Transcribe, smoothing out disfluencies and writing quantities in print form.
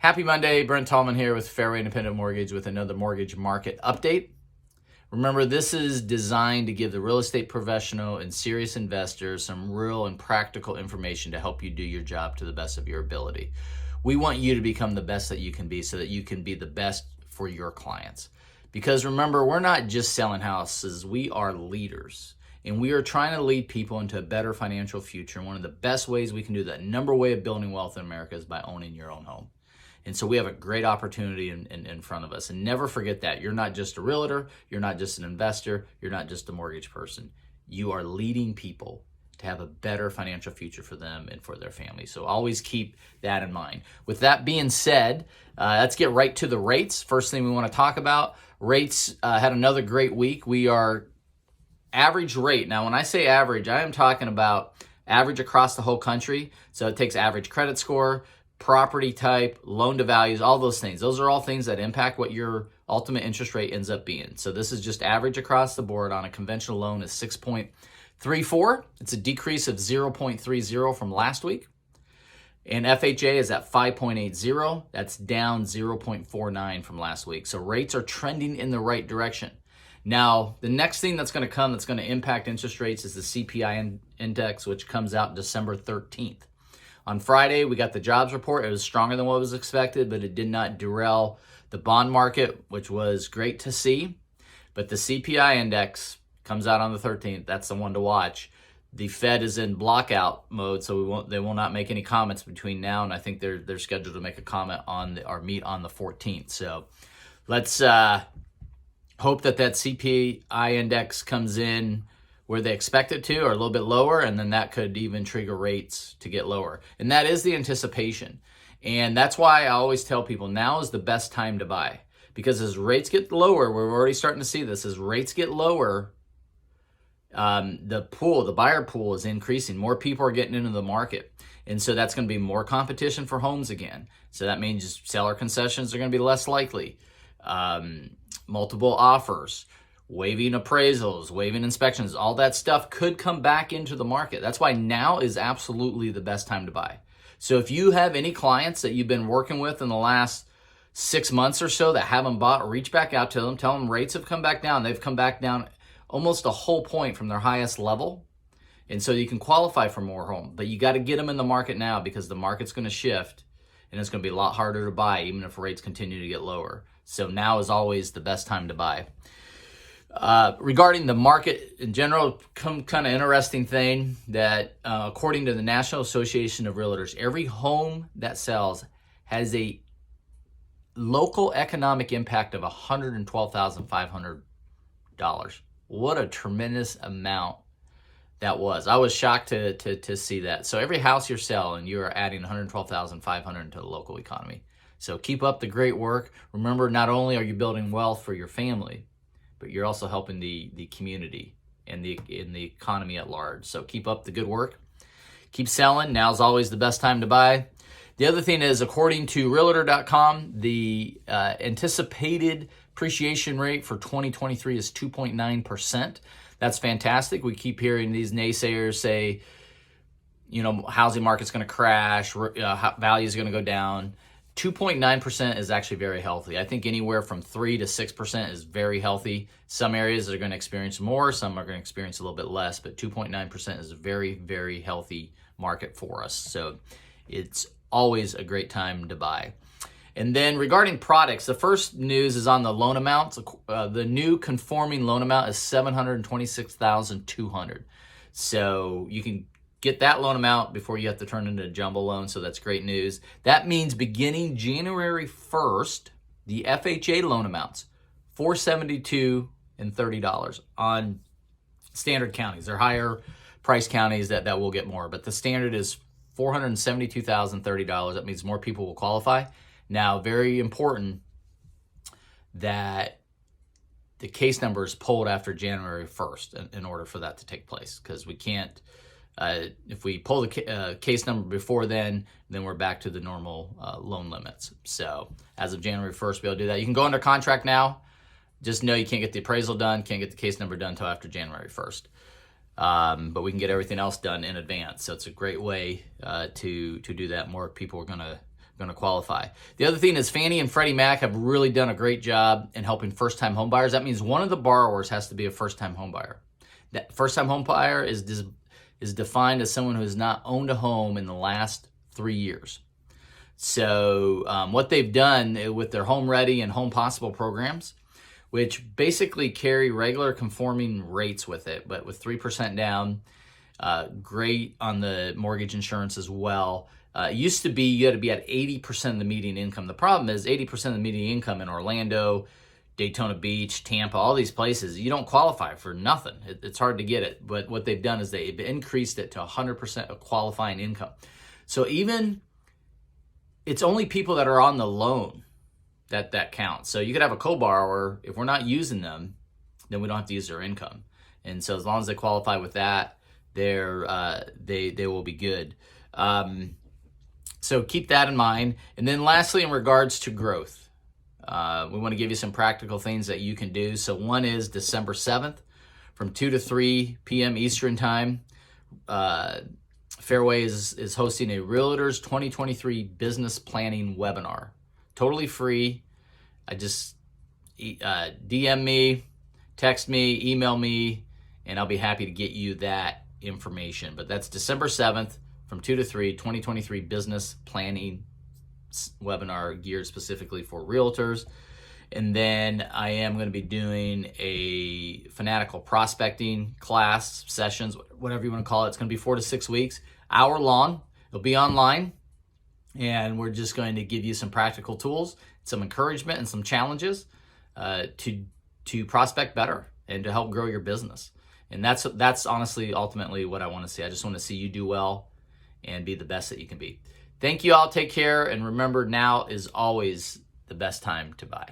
Happy Monday, Brent Tallman here with Fairway Independent Mortgage with another mortgage market update. Remember, this is designed to give the real estate professional and serious investors some real and practical information to help you do your job to the best of your ability. We want you to become the best that you can be so that you can be the best for your clients. Because remember, we're not just selling houses, we are leaders. And we are trying to lead people into a better financial future. And one of the best ways we can do that, number one way of building wealth in America, is by owning your own home. And so we have a great opportunity in front of us. And never forget that. You're not just a realtor. You're not just an investor. You're not just a mortgage person. You are leading people to have a better financial future for them and for their family. So always keep that in mind. With that being said, let's get right to the rates. First thing we want to talk about, rates had another great week. We are average rate. Now, when I say average, I am talking about average across the whole country. So it takes average credit score, property type, loan to values, all those things. Those are all things that impact what your ultimate interest rate ends up being. So this is just average across the board on a conventional loan is 6.34. It's a decrease of 0.30 from last week. And FHA is at 5.80. That's down 0.49 from last week. So rates are trending in the right direction. Now, the next thing that's going to come that's going to impact interest rates is the CPI index, which comes out December 13th. On Friday, we got the jobs report. It was stronger than what was expected, but it did not derail the bond market, which was great to see. But the CPI index comes out on the 13th. That's the one to watch. The Fed is in blockout mode, so they will not make any comments between now and I think they're scheduled to make a comment on our meet on the 14th. So let's hope that CPI index comes in where they expect it to, or a little bit lower, and then that could even trigger rates to get lower. And that is the anticipation. And that's why I always tell people now is the best time to buy. Because as rates get lower, we're already starting to see this, as rates get lower, the buyer pool is increasing. More people are getting into the market. And so that's going to be more competition for homes again. So that means seller concessions are going to be less likely. Multiple offers, waiving appraisals, waiving inspections, all that stuff could come back into the market. That's why now is absolutely the best time to buy. So if you have any clients that you've been working with in the last 6 months or so that haven't bought, reach back out to them, tell them rates have come back down. They've come back down almost a whole point from their highest level. And so you can qualify for more home, but you got to get them in the market now because the market's going to shift and it's going to be a lot harder to buy even if rates continue to get lower. So now is always the best time to buy. Regarding the market in general, kind of interesting thing that according to the National Association of Realtors, every home that sells has a local economic impact of $112,500. What a tremendous amount that was. I was shocked to see that. So every house you're selling, you are adding $112,500 to the local economy. So keep up the great work. Remember, not only are you building wealth for your family, but you're also helping the community and the economy at large. So keep up the good work. Keep selling. Now's always the best time to buy. The other thing is, according to Realtor.com, the anticipated appreciation rate for 2023 is 2.9%. That's fantastic. We keep hearing these naysayers say, housing market's going to crash, value is going to go down. 2.9% is actually very healthy. I think anywhere from 3 to 6% is very healthy. Some areas are going to experience more, some are going to experience a little bit less, but 2.9% is a very, very healthy market for us. So it's always a great time to buy. And then regarding products, the first news is on the loan amounts. The new conforming loan amount is $726,200. So you can get that loan amount before you have to turn into a jumbo loan, so that's great news. That means beginning January 1st, the FHA loan amounts, $472 and $30 on standard counties. They're higher price counties that will get more, but the standard is $472,030. That means more people will qualify. Now, very important that the case number is pulled after January 1st in order for that to take place, because we can't, if we pull the case number before then we're back to the normal loan limits. So as of January 1st, we'll be able to do that. You can go under contract now. Just know you can't get the appraisal done, can't get the case number done until after January 1st. But we can get everything else done in advance. So it's a great way to do that. More people are going to going to qualify. The other thing is Fannie and Freddie Mac have really done a great job in helping first-time home buyers. That means one of the borrowers has to be a first-time home buyer. That first-time home buyer is defined as someone who has not owned a home in the last 3 years. So what they've done with their Home Ready and Home Possible programs, which basically carry regular conforming rates with it, but with 3% down, great on the mortgage insurance as well. It used to be you had to be at 80% of the median income. The problem is 80% of the median income in Orlando, Daytona Beach, Tampa, all these places, you don't qualify for nothing. It's hard to get it. But what they've done is they've increased it to 100% of qualifying income. So even it's only people that are on the loan that counts. So you could have a co-borrower. If we're not using them, then we don't have to use their income. And so as long as they qualify with that, they will be good. So keep that in mind. And then lastly, in regards to growth, we want to give you some practical things that you can do. So one is December 7th from 2 to 3 p.m. Eastern time. Fairway is hosting a Realtors 2023 Business Planning Webinar. Totally free. I just DM me, text me, email me, and I'll be happy to get you that information. But that's December 7th from 2 to 3, 2023 Business Planning Webinar geared specifically for realtors. And then I am going to be doing a fanatical prospecting class, sessions, whatever you want to call it. It's going to be 4 to 6 weeks, hour long. It'll be online. And we're just going to give you some practical tools, some encouragement, and some challenges to prospect better and to help grow your business. And that's honestly, ultimately what I want to see. I just want to see you do well and be the best that you can be. Thank you all. Take care. And remember, now is always the best time to buy.